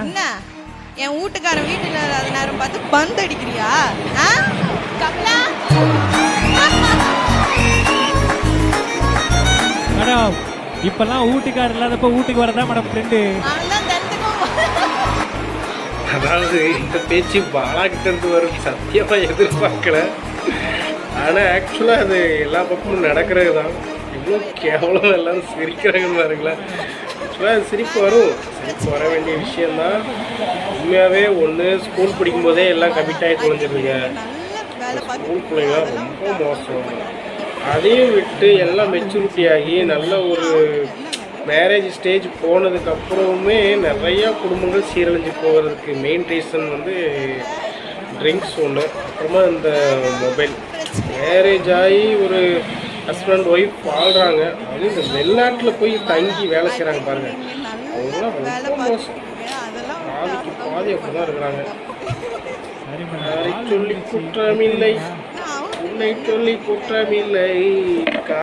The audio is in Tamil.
என்ன என் வீட்டுக்காரன் வீட்டுல இல்லாத நேரம் பார்த்து பந்து அடிக்கிறியா? கமலா மேடம் இப்பெல்லாம் வீட்டுக்காரர் இல்லாதப்ப வீட்டுக்கு வரதான் மேடம் ஃப்ரெண்டு. அவன்தான் தந்துக்கும். அதாவது இந்த பேச்சு பாலாகிட்ட இருந்து வரும் சத்தியமா எதிர்பார்க்கல. ஆனால் ஆக்சுவலாக அது எல்லா பக்கமும் நடக்கிறது தான். இவ்வளோ கேவலம் எல்லாரும் சிரிக்கிறாங்கன்னு பாருங்களேன். ஆக்சுவலாக அது சிரிப்பு வரும், சிரிப்பு வர வேண்டிய விஷயந்தான். உண்மையாகவே ஒன்று ஸ்கூல் படிக்கும்போதே எல்லாம் கமிட் ஆகி தொலைஞ்சிருங்க. ஸ்கூல் பிள்ளைங்களாம் ரொம்ப மோசம். அதையும் விட்டு எல்லாம் மெச்சூரிட்டி ஆகி நல்ல ஒரு மேரேஜ் ஸ்டேஜ் போனதுக்கப்புறமே நிறையா குடும்பங்கள் சீரழிஞ்சு போகிறதுக்கு மெயின் ரீசன் வந்து ட்ரிங்க்ஸ் ஒன்று, அப்புறமா இந்த மொபைல். மேரேஜ் ஆகி ஒரு ஹஸ்பண்ட் ஒய்ஃப் வாழ்கிறாங்க, அது இந்த வெளிநாட்டில் போய் தங்கி வேலை செய்கிறாங்க பாருங்கள், அவங்களாம் ரொம்ப மோசம். பாதிக்கு பாதி அப்படி தான் இருக்கிறாங்க. யாரை சொல்லி குற்றமில்லை, உன்னை சொல்லி குற்றமில்லை.